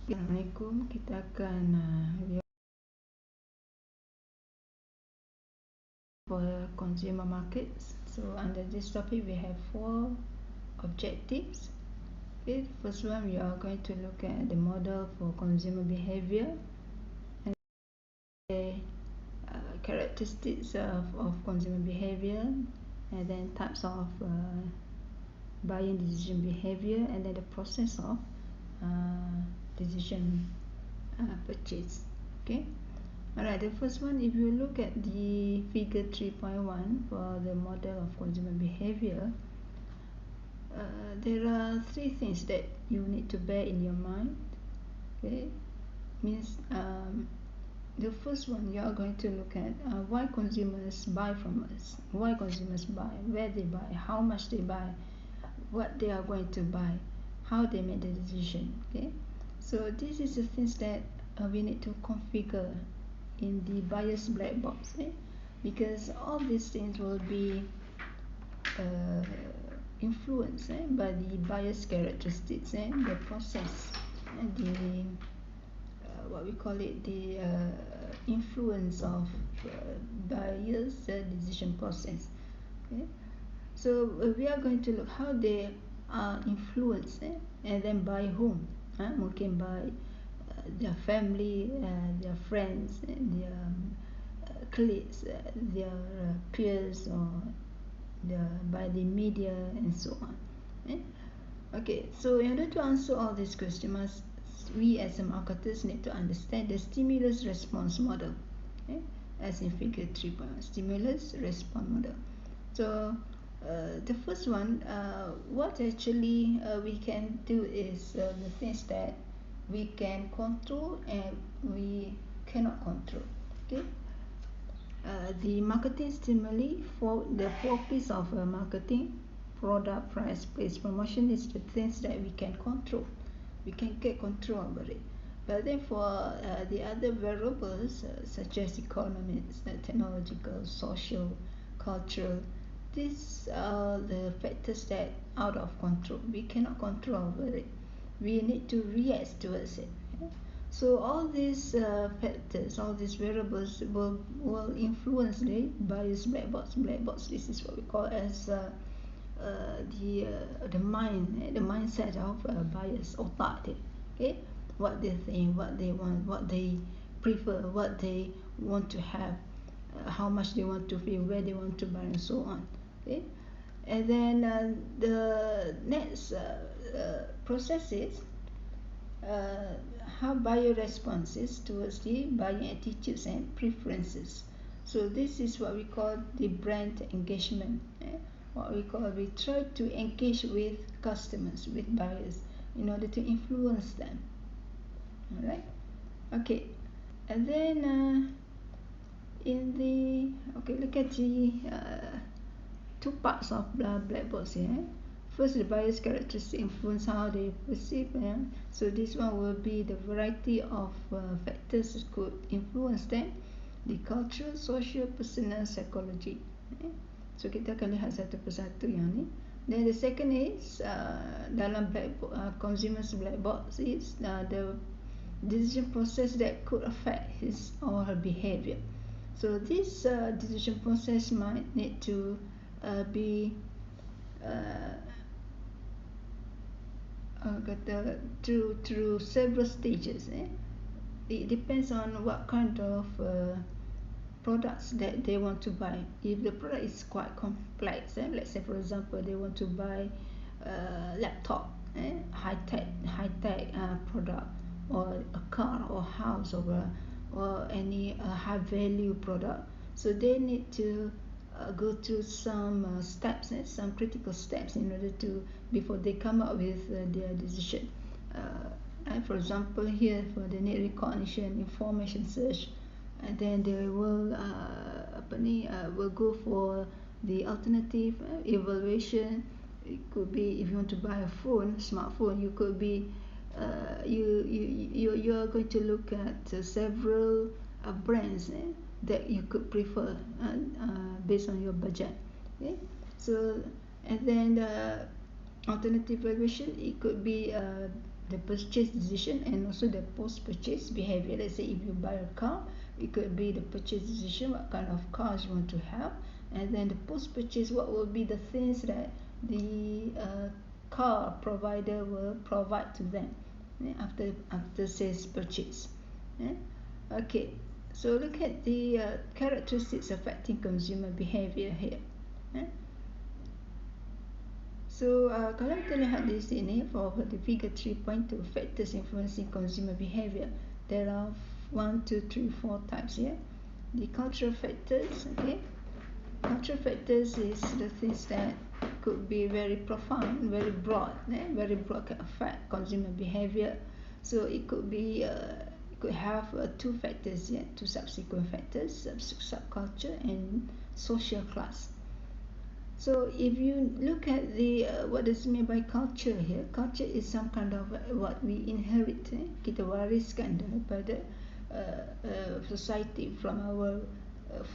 Assalamualaikum, kita akan review for consumer markets. So under this topic we have 4 objectives. Okay, first one we are going to look at the model for consumer behavior and the characteristics of consumer behavior, and then types of buying decision behavior, and then the process of decision purchase. Okay. Alright, the first one, if you look at the figure 3.1 for the model of consumer behavior, there are 3 things that you need to bear in your mind. Okay, means the first one, you are going to look at why consumers buy from us, why consumers buy, where they buy, how much they buy, what they are going to buy, how they make the decision. Okay, so this is the things that we need to configure in the buyer's black box, because all these things will be influenced by the buyer's characteristics and the process and the what we call it, the influence of buyer's decision process. Okay, so we are going to look how they are influenced, and then by whom. Mungkin by their family, their friends, their colleagues, their peers, or by the media, and so on. Okay, so in order to answer all these questions, we as marketers need to understand the stimulus response model, as in figure 3.1, stimulus response model. So the first one, what actually we can do is the things that we can control and we cannot control. Okay, the marketing stimuli, for the 4 P's of marketing: product, price, place, promotion, is the things that we can control. We can get control over it. But then for the other variables, such as economics, technological, social, cultural, these are the factors that out of control. We cannot control over it. We need to react towards it. So all these factors, all these variables will influence the buyer's black box. Black box, this is what we call as the mindset of buyers, otak dia. Okay, what they think, what they want, what they prefer, what they want to have, how much they want to pay, where they want to buy, and so on. Okay, and then the next process is how buyer responses towards the buying attitudes and preferences. So this is what we call the brand engagement. What we try to engage with customers, with buyers, in order to influence them. All right. Okay, and then look at the 2 parts of black box here. First, the buyer's characteristics influence how they perceive. So this one will be the variety of factors that could influence them: the cultural, social, personal, psychology. So kita akan lihat satu persatu yang ni. Then the second is dalam consumer's black box is the decision process that could affect his or her behavior. So this decision process might need to be through several stages. It depends on what kind of products that they want to buy. If the product is quite complex, let's say for example they want to buy laptop, high-tech product, or a car or house, or any high value product, so they need to go through some steps, some critical steps in order to, before they come up with their decision. For example, here for the need recognition, information search, and then they will will go for the alternative evaluation. It could be, if you want to buy a phone, smartphone, you could be you are going to look at several brands that you could prefer based on your budget. Okay, so and then the alternative valuation, it could be the purchase decision and also the post-purchase behavior. Let's say if you buy a car, it could be the purchase decision, what kind of cars you want to have, and then the post-purchase, what will be the things that the car provider will provide to them after sales purchase. Okay, so look at the characteristics affecting consumer behavior here. So kalau kita lihat di sini for the figure 3.2 factors influencing consumer behavior, there are 1, 2, 3, 4 types here. The cultural factors, okay. Cultural factors is the things that could be very profound, very broad, can affect consumer behavior. So it could be, it could have two factors here, two subsequent factors, subculture and social class. So if you look at the what does it mean by culture here? Culture is some kind of what we inherit, kita wariskan daripada society, from our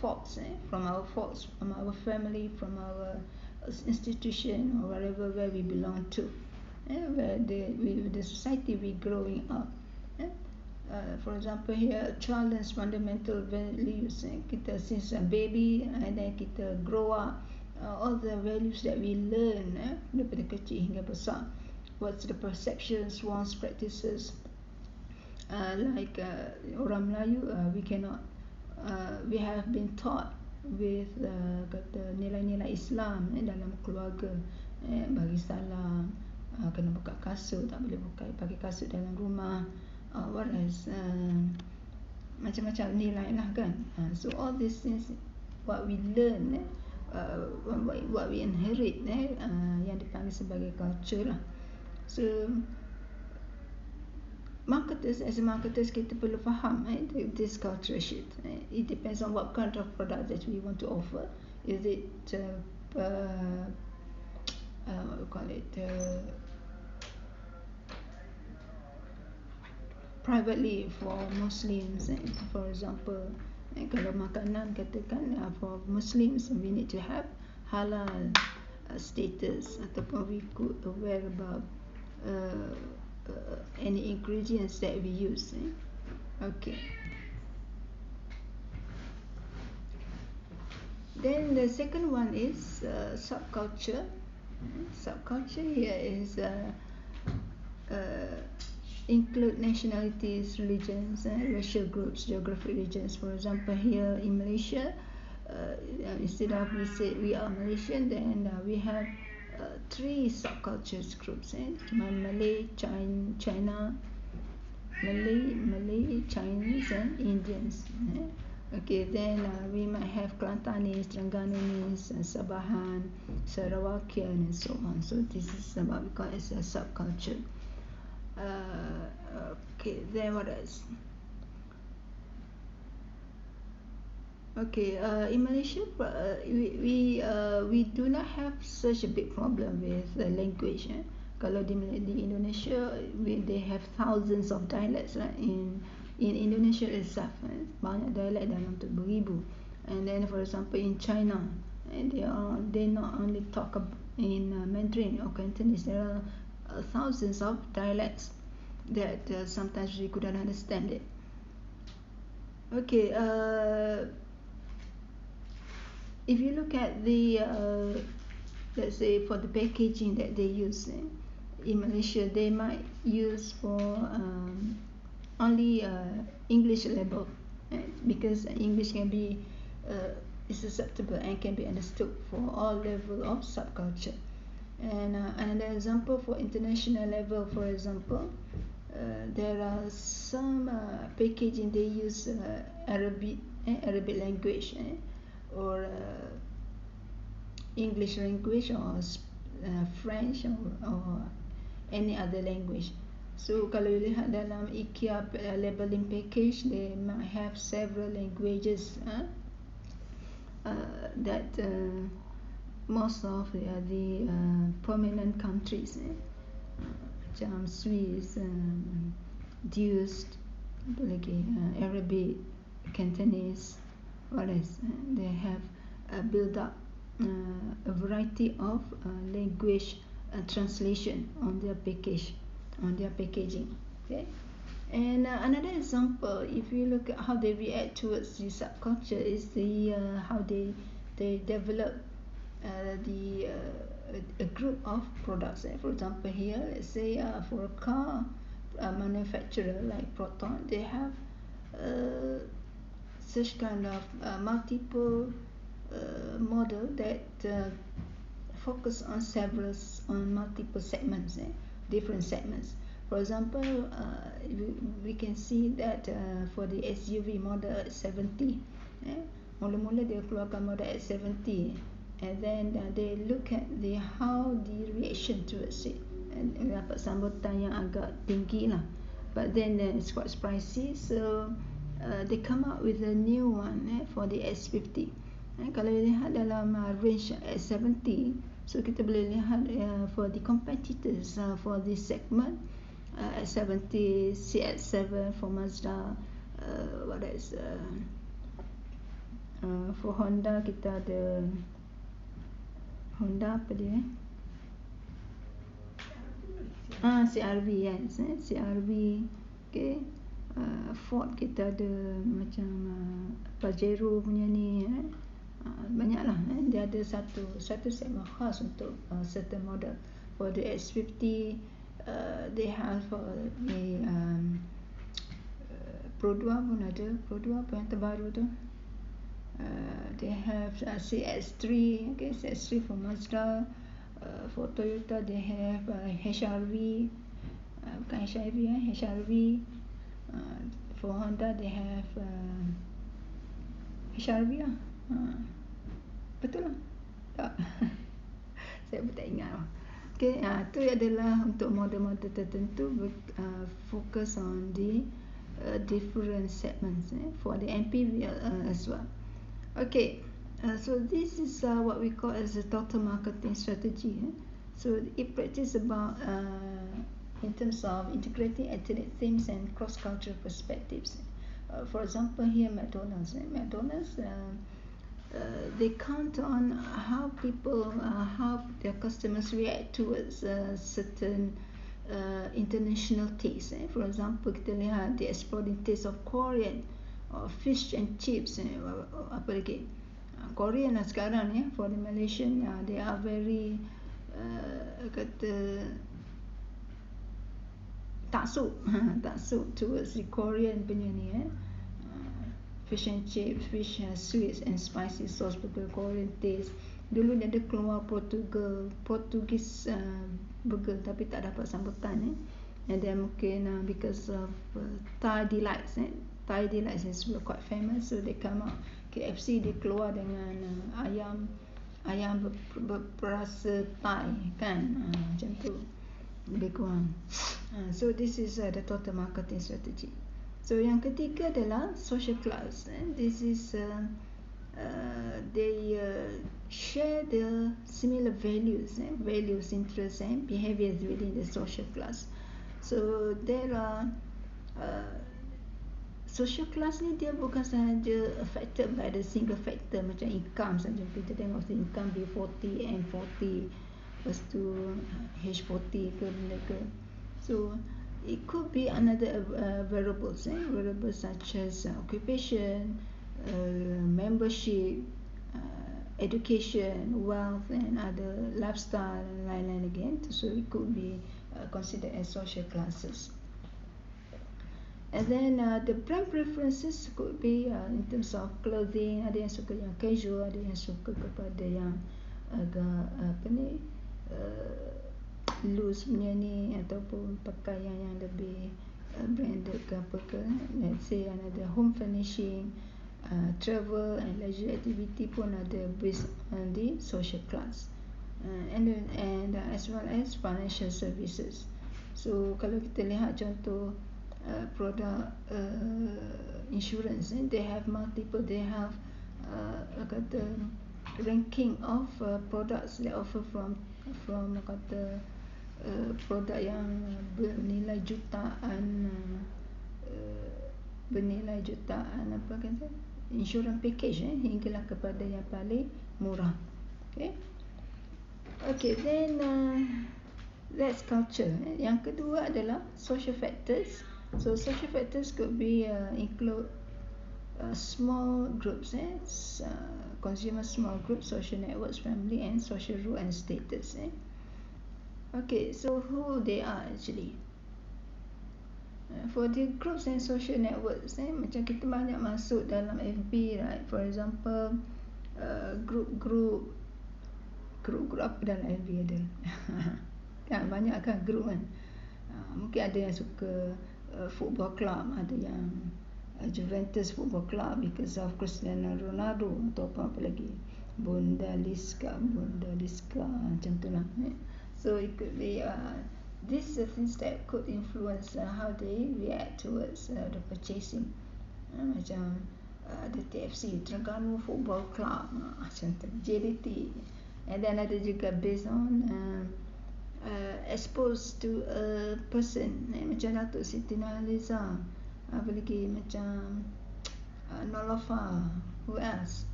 folks, from our family, from our institution or wherever where we belong to, where the society we growing up. For example here, a child learns fundamental values, kita since a baby and then kita grow up. All the values that we learn daripada kecil hingga besar. What's the perceptions, wants, practices, like orang Melayu, we cannot, we have been taught with kata nilai-nilai Islam dalam keluarga, bagi salam, kena buka kasut, tak boleh pakai kasut dalam rumah, what else, macam-macam nilai lah kan. So all these things what we learn, what we inherit, yang dipanggil sebagai culture lah. So marketers, as a marketers, kita perlu faham this culture shift. It depends on what kind of product that we want to offer. Is it what we call it, privately for Muslims, for example. Kalau makanan katakan for Muslims, we need to have halal status, ataupun we could aware about any ingredients that we use. Okay. Then the second one is subculture. Subculture here is include nationalities, religions, racial groups, geographic regions. For example, here in Malaysia, instead of we say we are Malaysian, then we have 3 subcultures groups, Malay, China, Malay, Chinese, and Indians. Okay, then we might have Kelantanis, Terengganis, Sabahan, Sarawakian, and so on. So this is what we call as a subculture. Okay, then what else? Okay, in Malaysia, we do not have such a big problem with language. Kalau di Indonesia, they have thousands of dialects, right? In Indonesia itself, banyak dialek dalam tu beribu. And then, for example, in China, they not only talk in Mandarin or Cantonese. There are thousands of dialects that sometimes we couldn't understand it. Okay, if you look at the let's say for the packaging that they use in Malaysia, they might use for only English label, because English can be is acceptable and can be understood for all level of subculture. And another example for international level, for example, there are some packaging they use Arabic language, or English language, or French, or any other language. So kalau lihat dalam IKEA labeling package, they might have several languages that most of the prominent countries, macam Swiss, Dutch, Arabic, Cantonese, what else? They have built up a variety of language translation on their package. on their packaging. Okay, and another example, if you look at how they react towards the subculture, is the how they develop a group of products. For example, here, let's say for a car manufacturer like Proton, they have such kind of multiple model that focus on multiple segments, different segments. For example, we can see that for the SUV model 70, mula-mula dia keluarkan model S70, and then they look at how the reaction towards it, and dapat sambutan yang agak tinggi lah. But then it's quite pricey, so they come up with a new one for the S50. Kalau lihat dalam range S70, so kita boleh lihat for the competitors for this segment, S70, CX-7 for Mazda, what else? For Honda kita ada Honda apa dia? CR-V, yes, CR-V. Okay. Ford kita ada macam Pajero punya ni, banyaklah. Dia ada satu segmen khas untuk certain model. For the S50, they have the Pro 2 pun ada. Pro 2 apa yang terbaru tu? They have CX-3, okay, CX-3 for Mazda. For Toyota, they have HR-V, bukan HR-V, HR-V. For Honda, they have HR-V lah. Betul lah? Tak. Saya pun tak ingat lah. Okay, itu adalah untuk model-model tertentu, focus on the different segments for the MPV as well. Okay, so this is what we call as a total marketing strategy. So it practice about in terms of integrating ethnic themes and cross-cultural perspectives. For example, here McDonald's. They count on how people, how their customers react towards certain international tastes. For example, kita lihat the exploding taste of Korean, or fish and chips. Apa lagi? Korean lah sekarang ni. For the Malaysian, they are very kata taksub towards the Korean punya ni. Fish and chips, fish sweets and spicy sauce, burger Korean taste. Dulu dia ada keluar Portugese burger, tapi tak dapat sambutan. And then mungkin because of Thai delights, Thai delights is quite famous, so they come out. KFC dia keluar dengan ayam berperasa Thai, kan, macam tu lebih kurang. So this is the total marketing strategy. So yang ketiga adalah social class. This is they share the similar values, interests and behaviors within the social class. So there are social class ni dia bukan sahaja affected by the single factor macam income saja. Kita tengok income B40, M40, lepas tu H40 ke benda ke. So it could be another variables such as occupation, membership, education, wealth and other lifestyle and lain-lain again. So it could be considered as social classes. And then the brand preferences could be in terms of clothing. Ada yang suka yang casual, ada yang suka kepada yang agak loose punya ni, ataupun pakaian yang lebih branded ke apa ke. Let's say ada home furnishing, travel and leisure activity pun ada based on the social class, and as well as financial services. So kalau kita lihat contoh produk insurance, they have multiple, they have kata ranking of products they offer from kata produk yang bernilai jutaan apa kata insurance package hinggalah kepada yang paling murah. Okay, then That's culture. Yang kedua adalah social factors. So social factors could be include small groups, consumer small groups, social networks, family, and social rule and status. Okay, so who they are actually? For the groups and social networks, macam kita banyak masuk dalam FB, right? For example, group apa dalam FB ada? Kan banyak kan group kan. Mungkin ada yang suka football club, ada yang Juventus Football Club because of Cristiano Ronaldo, atau apa lagi Bundesliga macam tu lah. So it could be these are things that could influence how they react towards the purchasing. Macam ada TFC, Terengganu Football Club, macam tu, JDT. And then ada juga based on exposed to a person, macam Datuk Siti Nurhaliza, apa lagi macam Nolofa, who else,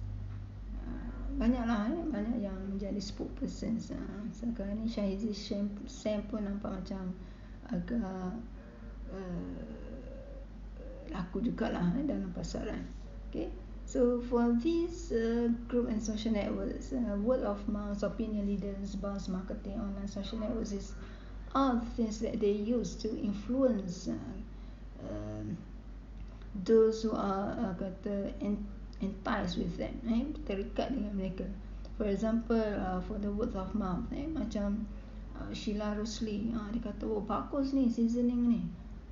banyaklah, banyak yang menjadi spokesperson. Sekarang ni Syahizi Sam pun nampak macam agak laku jugalah dalam pasaran. Okay, so for these group and social networks, word of mouth, opinion leaders, buzz marketing, online social networks is all the things that they use to influence those who are kata enticed with them, terikat dengan mereka. For example, for the word of mouth, macam Sheila Rosli, dia kata, oh bagus ni seasoning ni,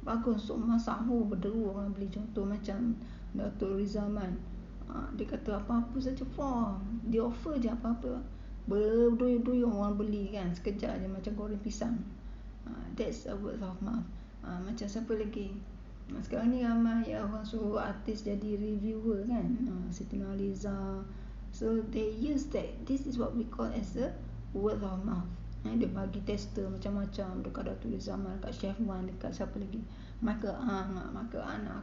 bagus untuk masak, berderu orang beli. Contoh macam Datuk Rizaman, dia kata apa-apa saja dia offer je apa-apa, berduyun-duyun orang beli kan, sekejap je macam goreng pisang. That's a word of mouth. Macam siapa lagi, sekarang ni ramai orang suruh artis jadi reviewer kan, Siti Nurhaliza. So they use that, this is what we call as a word of mouth. Dia bagi tester macam-macam dekat Datuk Zaman, dekat Chef Wan, dekat siapa lagi, Michael Ang,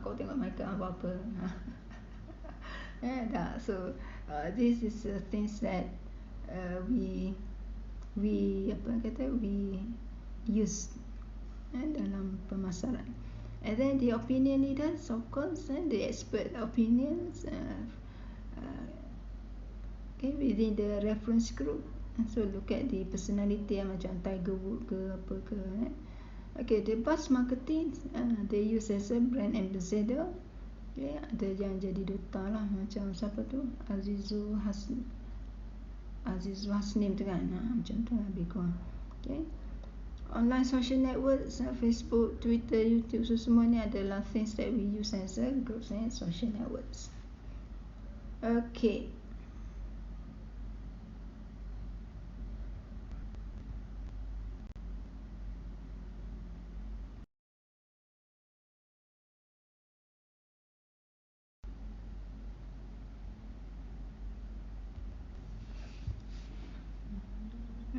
kau tengok Michael Ang apa. So this is things that we use dalam pemasaran. And then the opinion leaders, of course, the expert opinions, within the reference group. So look at the personality macam Tiger Woods ke apa ke. Okay, the buzz marketing, they use as a brand ambassador. Okay, ada yang jadi duta lah, macam siapa tu, Azizul Hasnim tu kan, macam tu lah lebih kurang. Okay, online social networks, Facebook, Twitter, YouTube, so semua ni adalah things that we use as a groups and social networks. Okay,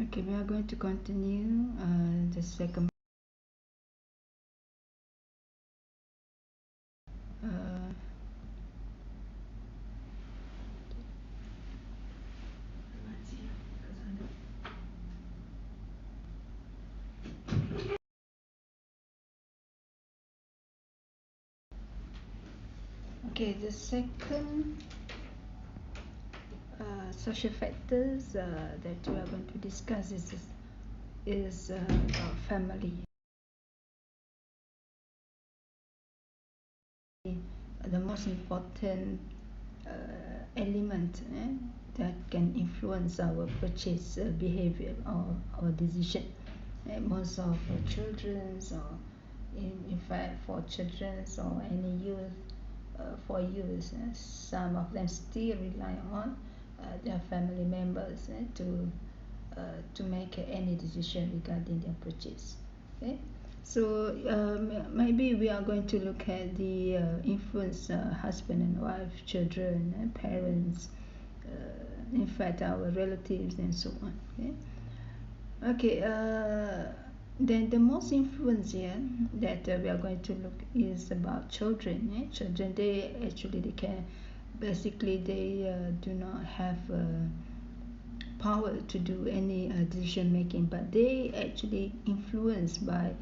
okay, we are going to continue the second. Okay, the second social factors that we are going to discuss is family. The most important element that can influence our purchase behavior or decision. Most of children, or in fact for children or any youth, for youth, some of them still rely on their family members to make any decision regarding their purchase. Okay, so maybe we are going to look at the influence husband and wife, children, and parents, in fact our relatives and so on. Okay, then the most influence here that we are going to look is about children. Children, they can basically, they do not have power to do any decision making, but they actually influenced by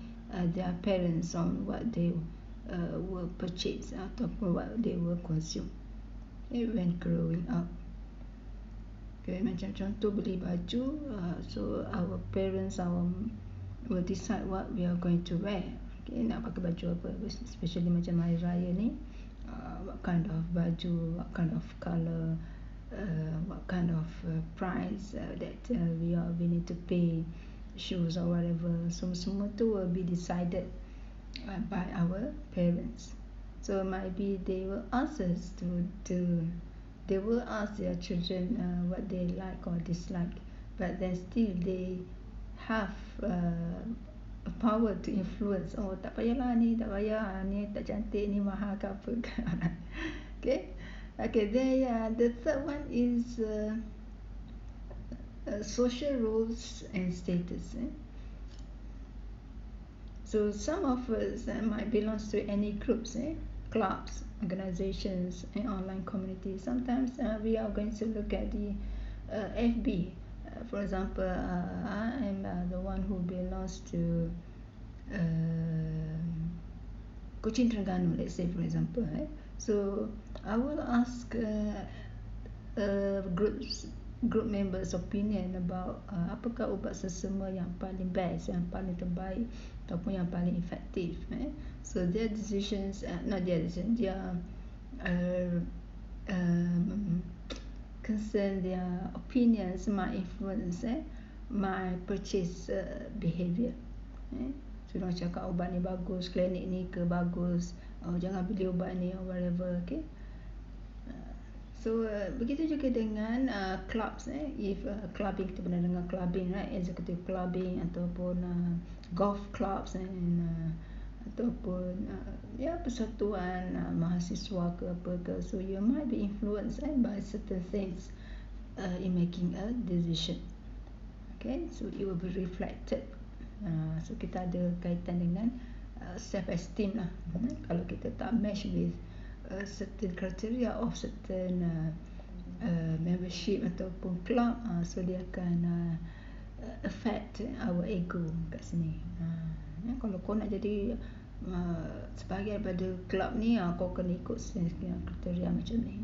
their parents on what they will purchase ataupun what they will consume when growing up. Okay, macam contoh beli baju, so our parents will decide what we are going to wear. Okay, nak pakai baju apa, especially macam hari raya ni, what kind of baju, what kind of colour, what kind of price that we need to pay, shoes or whatever. So semua tu will be decided by our parents. So maybe they will ask us they will ask their children what they like or dislike, but then still they have a power to influence. Oh, tak payahlah ni, tak payah ni, tak cantik ni, mahal ke apa ke. Okay, then the third one is social roles and status. So some of us might belong to any groups, clubs, organizations, and online communities. Sometimes we are going to look at the FB. For example, I am the one who belongs to Kuching Terengganu, let's say, for example. So I will ask group members' opinion about apakah ubat sesama yang paling best, yang paling terbaik ataupun yang paling efektif. So their decisions, not their decisions, their concern, their opinions might influence my purchase behaviour. So orang cakap ubat ni bagus, klinik ni ke bagus, jangan beli ubat ni or whatever. Okay. So begitu juga dengan clubs. If clubbing, kita pernah dengar clubbing, right? Executive clubbing ataupun golf clubs and ataupun persatuan mahasiswa ke apa ke. So you might be influenced by certain things in making a decision. Okay, so it will be reflected. So kita ada kaitan dengan self-esteem lah. Kalau kita tak match with certain criteria of certain membership ataupun club, so dia akan affect our ego kat sini. Kalau kau nak jadi sebahagian daripada club ni, kau kena ikut sekian kriteria macam ni.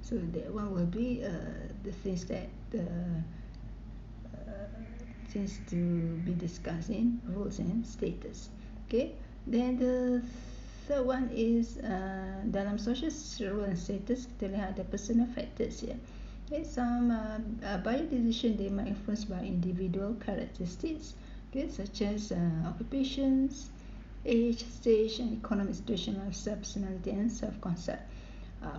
So that one will be the things that things to be discussed in roles and status. Okay, then the third one is dalam social role and status kita lihat ada personal factors here. Okay, some bio decision they might influenced by individual characteristics, okay, such as occupations, age, stage, and economic situation, lifestyle, personality, and self-concept.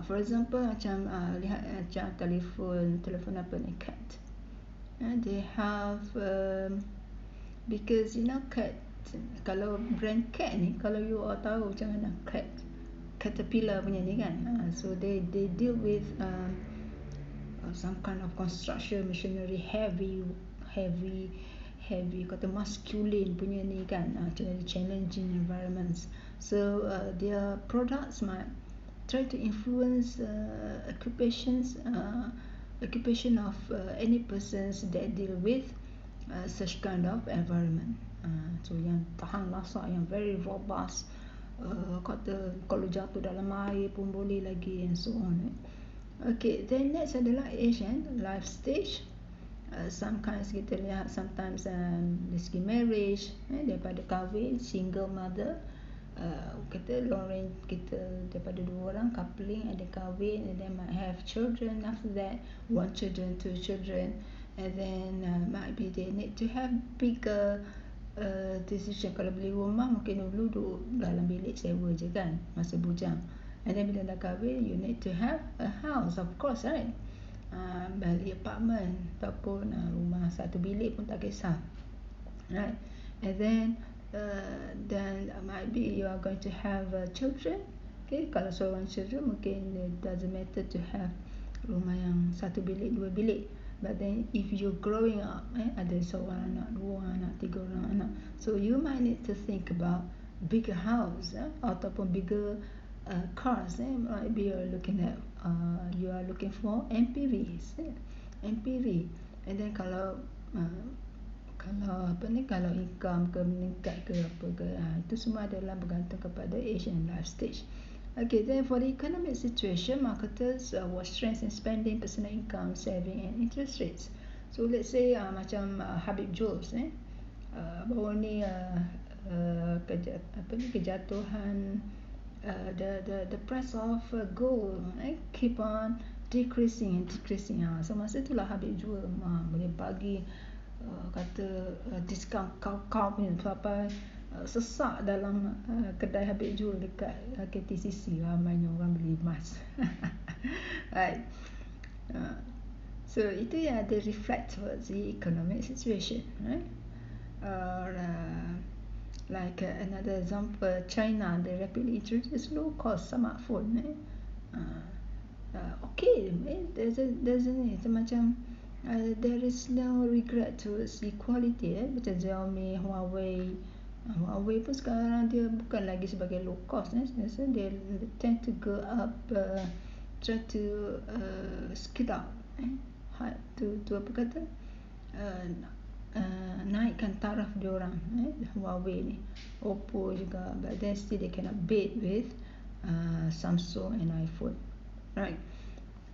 For example, macam lihat macam telefon apa ni, cat. They have because cat, kalau brand cat ni, kalau you all tahu macam mana cat, Caterpillar punya ni kan, so they deal with some kind of construction machinery, heavy kata masculine punya ni kan, challenging environments. So their products might try to influence occupation of any persons that deal with such kind of environment. So yang tahan lasak, yang very robust, kata kalau jatuh dalam air pun boleh lagi, and so on. Okay, then next adalah age and life stage. Sometimes kita lihat, sometimes dari segi marriage, daripada kahwin, single mother, kita long range, kita daripada dua orang coupling, ada kahwin, and then might have children. After that, 1 children, 2 children, and then might be they need to have bigger decision. Kalau beli rumah mungkin dulu duduk dalam bilik sewa je kan, masa bujang, and then bila dah kahwin, you need to have a house, of course, right? Balik apartment ataupun rumah satu bilik pun tak kisah, right? And then might be you are going to have children. Okay, kalau seorang children mungkin it doesn't matter to have rumah yang satu bilik, 2 bilik. But then if you're growing up, ada seorang anak, 2 anak, 3 orang anak, so you might need to think about bigger house, ataupun bigger cars. Might be you are looking for MPVs. MPV And then kalau kalau income ke meningkat ke apa ke, itu semua adalah bergantung kepada age and life stage. Okay, then for the economic situation, marketers watch trends in spending, personal income, saving and interest rates. So let's say macam Habib Jules baru ni kejatuhan the price of gold keep on decreasing and decreasing. So masa itulah Habib Jules boleh bagi kata diskaun kau punya sampai sesak dalam kedai Habib Jules dekat KTCC, ramainya orang beli emas. Right. So itu yang ada reflect towards the economic situation, right? Like another example, China, they rapidly introduced low-cost smartphone. Okay, doesn't macam there is no regret towards equality. Macam Xiaomi, Huawei pun sekarang dia bukan lagi sebagai low cost. So they tend to go up, try to skill up, to apa kata, naikkan taraf diorang, Huawei ni, Oppo juga, but then still they cannot beat with Samsung and iPhone, right?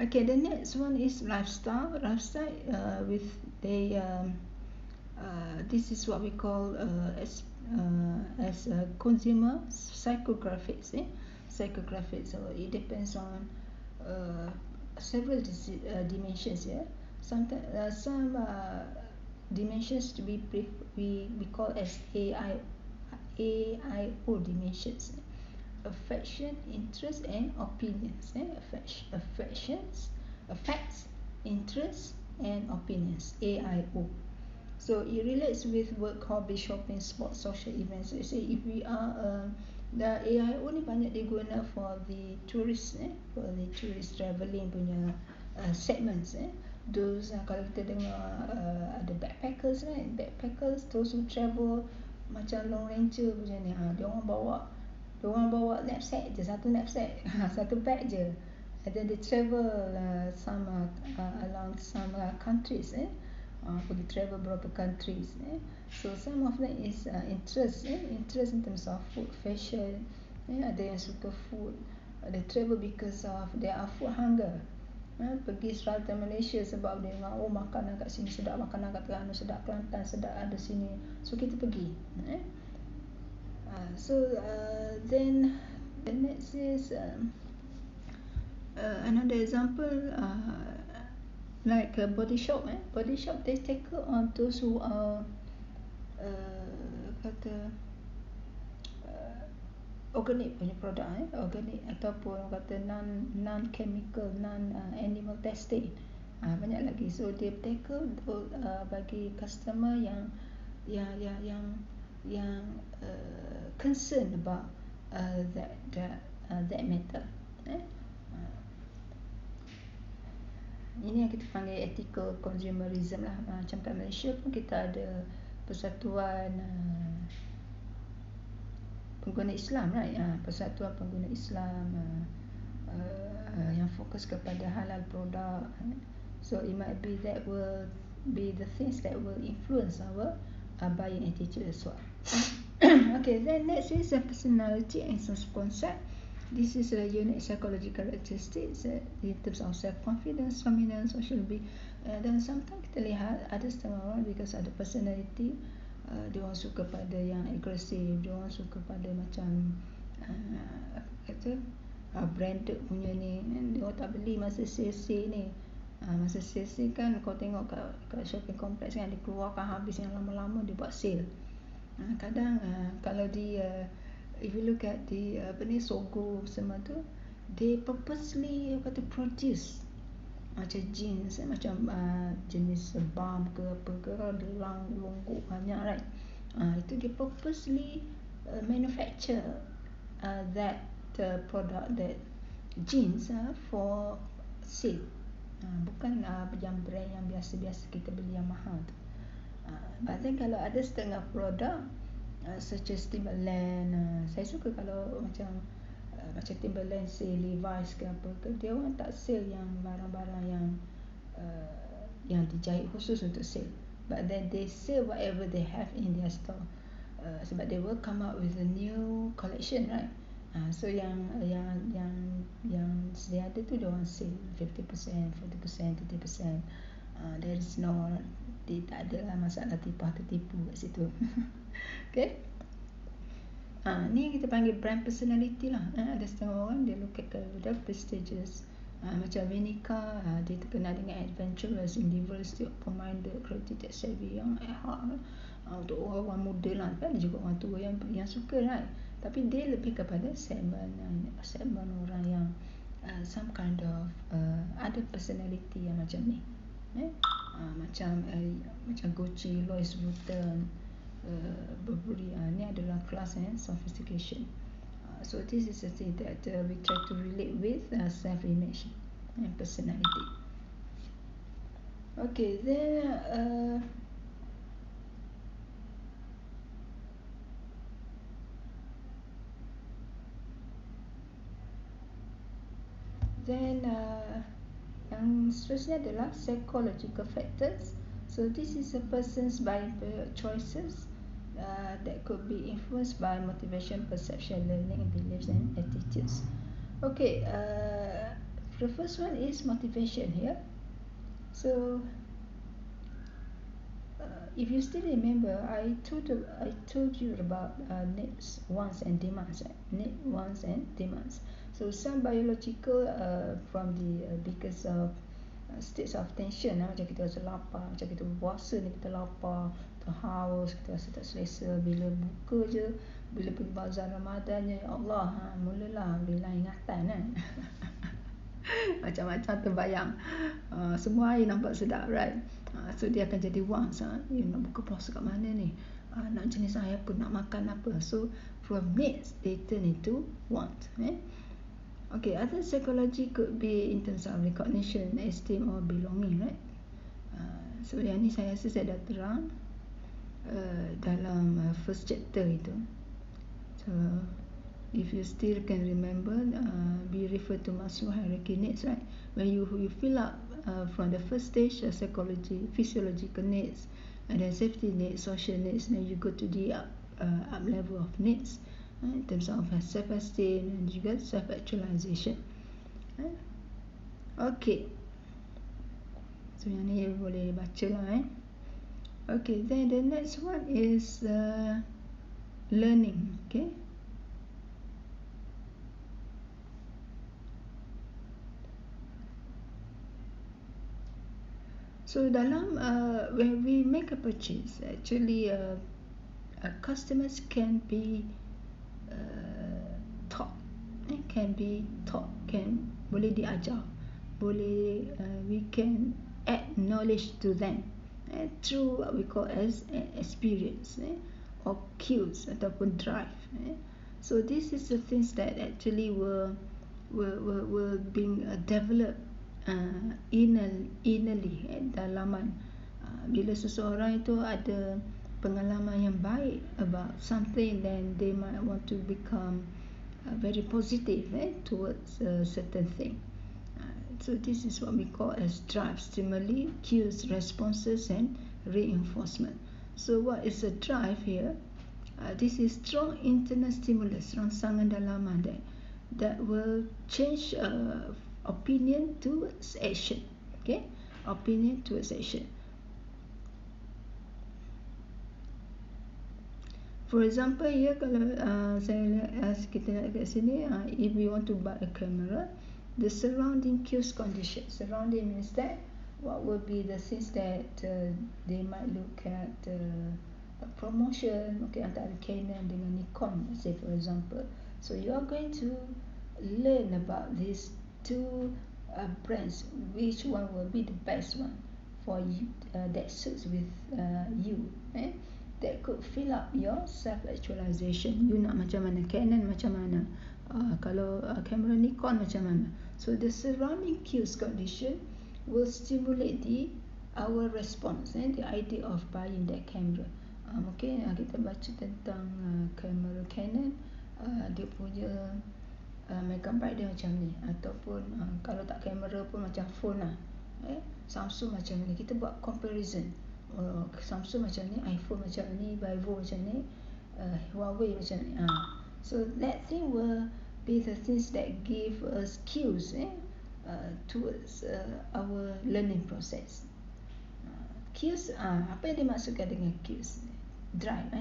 Okay, the next one is lifestyle. With the this is what we call as consumer psychographics. Psychographics. So it depends on several dimensions. Sometimes some dimensions to be we call as AIO dimensions. Affection, interest and opinions. Affections, affects, interest and opinions. AIO. So it relates with work, hobby, shopping, sports, social events. So if we are the AIO ni banyak diguna for the tourists, for the tourist travelling punya segments. Those kalau kita dengar ada backpackers, right? Backpackers, those who travel macam long ranger macam ni, dia orang bawa knapsack je, satu knapsack, satu bag je, and then they travel some along some countries, pergi travel beberapa countries. So some of them is interest in terms of food, fashion. Ada yang suka food, they travel because of their food hunger. Pergi selatan Malaysia sebab dia dengar makanan kat sini sedap, makanan kat Terengganu sedap, Kelantan sedap, ada sini, so kita pergi. Then the next is another example, like a body shop. Body shop, they tackle on those who are organic punya produk, organic ataupun kata non chemical, non animal testing, banyak lagi. So they tackle bagi customer yang concern about that matter. Ini yang kita panggil ethical consumerism lah. Macam kat Malaysia pun kita ada persatuan pengguna Islam, right? Persatuan pengguna Islam yang fokus kepada halal produk. So it might be that will be the things that will influence our buying attitude as well. Okay, then next is personality and self-concept. This is a unique psychological characteristics in terms of self-confidence, dominance, social being. Dan sometimes kita lihat ada setengah orang because ada personality, dia orang suka pada yang agresif, dia orang suka pada macam branded punya ni, dia orang tak beli masa sale ni. Masa sale kan kau tengok kat shopping complex kan, dia keluarkan habis yang lama-lama dia buat sale. Kadang kalau if you look at the Sogo semua tu, they purposely produce macam jeans, macam jenis balm ke apa ke, gelang, longgok banyak, right? Itu dia purposely manufacture that product, that jeans for sale. Bukan yang brand yang biasa-biasa kita beli yang mahal tu. But then kalau ada setengah produk such as Timberland, saya suka kalau macam Timberland sale, Levi's ke apa ke, dia orang tak sale yang barang-barang yang dijahit khusus untuk sale, but then they sell whatever they have in their store, sebab they will come out with a new collection, right? So yang sedia ada tu dia orang sale 50%, 40%, 30%. There is no, dia tak ada lah masalah tipu atau tipu kat situ. Okay. Ni kita panggil brand personality lah. Ada setengah orang dia look at the prestigious, macam Venica, dia terkenal dengan adventurous, individualistic, open-minded, creative, savvy, yang untuk orang muda lah. Tapi ada juga orang tua yang suka, right? Tapi dia lebih kepada segmen orang yang some kind of ada personality yang macam ni, macam Gucci, Louis Vuitton, Burberry. Ni adalah class and sophistication. So this is the thing that we try to relate with self-image and personality. Okay, then yang seterusnya adalah psychological factors. So this is a person's buying choices that could be influenced by motivation, perception, learning, beliefs and attitudes. Okay, the first one is motivation here. So if you still remember, I told you about needs, wants and demands. Need, wants and demands. So some biological from the because of states of tension, macam kita rasa lapar, macam kita berpuasa ni kita lapar, kita haus, kita rasa tak selesa. Bila buka je, bila pergi bazar Ramadan, ya Allah, mulalah bila ingatan kan. Macam-macam terbayang, semua air nampak sedap, right? So dia akan jadi wants. Nak buka puasa kat mana ni, nak jenis air apa, nak makan apa. So from needs they turn into want. Okay, other psychology could be in terms of recognition, esteem or belonging, right? So yang ni saya rasa saya dah terang dalam first chapter itu. So if you still can remember, we refer to Maslow hierarchy needs, right? When you fill up from the first stage, psychology, physiological needs, and then safety needs, social needs, then you go to the up level of needs, in terms of self-esteem and juga self-actualization. Okay, so yang ni boleh baca lah. Okay, then the next one is learning. Okay, so dalam when we make a purchase, actually customers can be taught, boleh diajar, boleh we can add knowledge to them through what we call as experience or cues ataupun drive. So this is the things that actually were being developed innerly, dalaman. Bila seseorang itu ada pengalaman yang baik about something, then they might want to become very positive towards a certain thing. So this is what we call as drive, stimuli, cues, responses and reinforcement. So what is a drive here? This is strong internal stimulus, rangsangan dalaman that will change opinion towards action. Okay, opinion towards action. For example, ya, kalau kita lihat kat sini, if we want to buy a camera, the surrounding cues condition. Surrounding means that what will be the things that they might look at a promotion, okay, antara Canon dengan Nikon, say for example. So you are going to learn about these two brands, which one will be the best one for you, that suits with you. That could fill up your self-actualization. You nak macam mana, Canon macam mana, kalau kamera Nikon macam mana. So the surrounding cues condition will stimulate our response, the idea of buying that camera. Okay, kita baca tentang kamera Canon, dia punya megabyte dia macam ni, ataupun kalau tak kamera pun macam phone lah, Samsung macam ni, kita buat comparison. Samsung macam ni, iPhone macam ni, Vivo macam ni, Huawei macam ni. So that thing will be the things that give us cues towards our learning process. Cues, apa yang dimaksudkan dengan cues? Drive,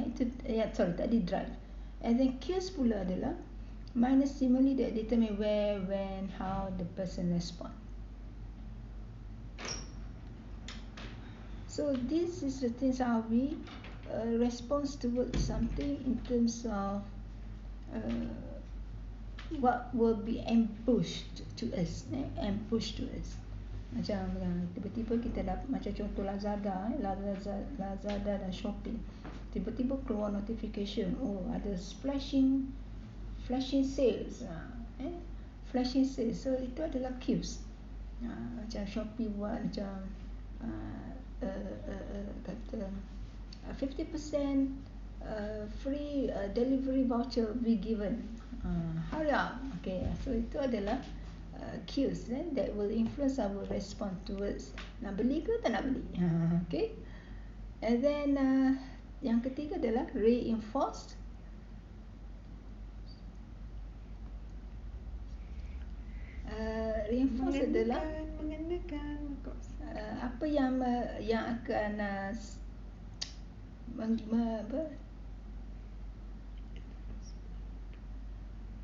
tadi drive. And then cues pula adalah minor stimuli that determine where, when, how the person respond. So this is the things how we respond towards something in terms of what will be ambushed to us. Macam tiba-tiba kita dapat, macam contoh Lazada dan Shopee, tiba-tiba keluar notification, ada flashing sales, flashing sales. So itu adalah cues. Macam Shopee buat macam kata 50% free delivery voucher be given, hurry up. Okay, so itu adalah cues that will influence our response towards nak beli ke tak nak beli. Okay, and then yang ketiga adalah reinforced. Reinforced adalah apa yang akan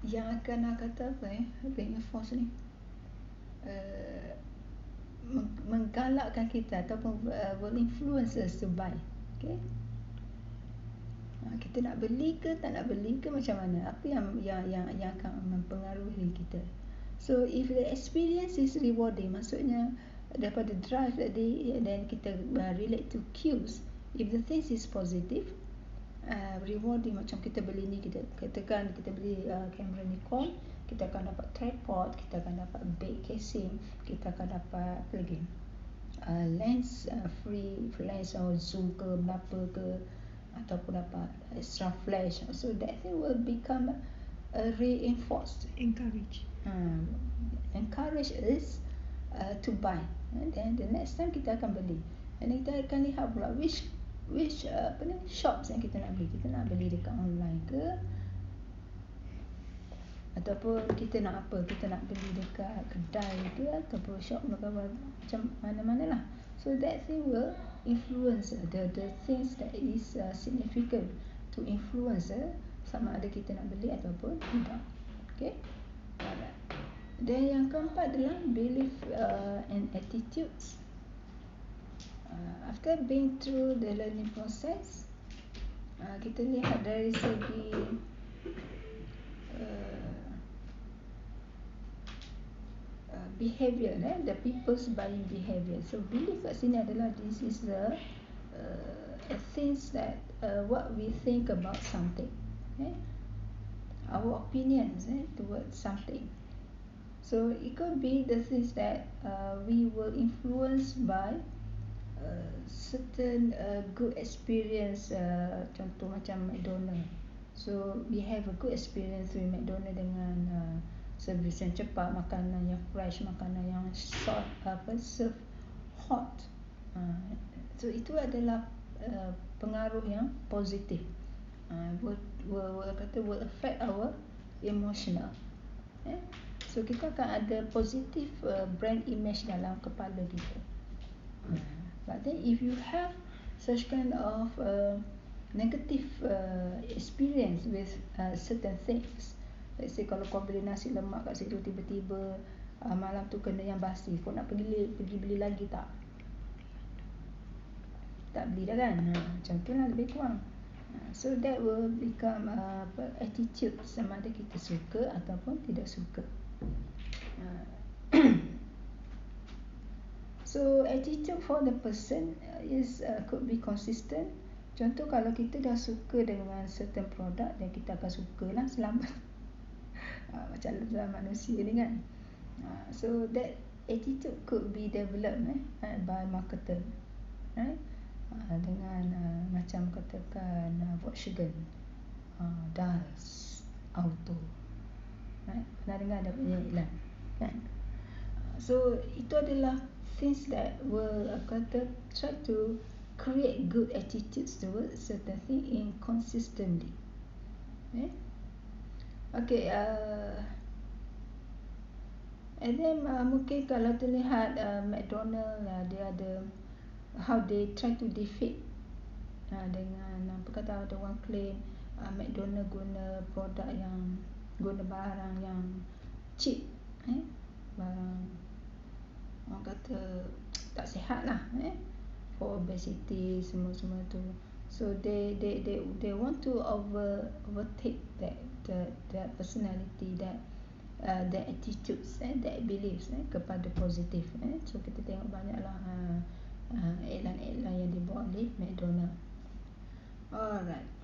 yang akan kata apa reinforce ni, menggalakkan kita ataupun will influence us to buy. Okay, kita nak beli ke tak nak beli ke macam mana, apa yang akan mempengaruhi kita. So if the experience is rewarding, maksudnya daripada drive tadi, then kita relate to cues. If the things is positive, rewarding, macam kita beli ni, kita katakan kita beli kamera Nikon, kita akan dapat tripod, kita akan dapat back casing, kita akan dapat apa lagi, lens, free lens atau zoom ke berapa ke, ataupun dapat extra flash. So that thing will become reinforced, encourage us to buy. And then the next time kita akan beli, and kita akan lihat pula which shops yang kita nak beli. Kita nak beli dekat online ke, ataupun kita nak apa, kita nak beli dekat kedai ke, ataupun shop macam mana-mana lah. So that thing will influence the things that is significant to influence sama ada kita nak beli ataupun tidak. Okay, alright. Dan yang keempat adalah belief and attitudes. After being through the learning process, kita lihat dari segi behavior, the people's buying behavior. So belief kat sini adalah this is the things that what we think about something, our opinions towards something. So it could be the things that we were influenced by certain good experience, contoh macam McDonald. So we have a good experience with McDonald dengan servis yang cepat, makanan yang fresh, makanan yang serve hot. So itu adalah pengaruh yang positif, will affect our emotional. So kita akan ada positif brand image dalam kepala kita. But then if you have such kind of negative experience with certain things, let's say kalau kau beli nasi lemak kat situ, tiba-tiba malam tu kena yang basi, kau nak pergi beli lagi tak beli dah kan, macam tu lah lebih kurang. So that will become attitude, sama ada kita suka ataupun tidak suka. So attitude for the person is could be consistent. Contoh kalau kita dah suka dengan certain product, dan kita akan sukalah selamat macam dalam manusia ni kan. So that attitude could be developed by marketer, right? Dengan macam katakan Volkswagen, Das Auto, right? Pernah dengar ada punya iklan kan? So itu adalah things that will try to create good attitudes towards certain thing inconsistently. Okay, and then mungkin kalau terlihat McDonald dia ada how they try to defeat dengan apa kata ada orang claim McDonald guna produk yang guna barang yang cheap, barang orang kata tak sihat lah, for obesity semua tu. So they want to overtake that personality, that attitudes, that beliefs kepada positif. So kita tengok banyaklah iklan-iklan yang dibuat oleh McDonald. Alright.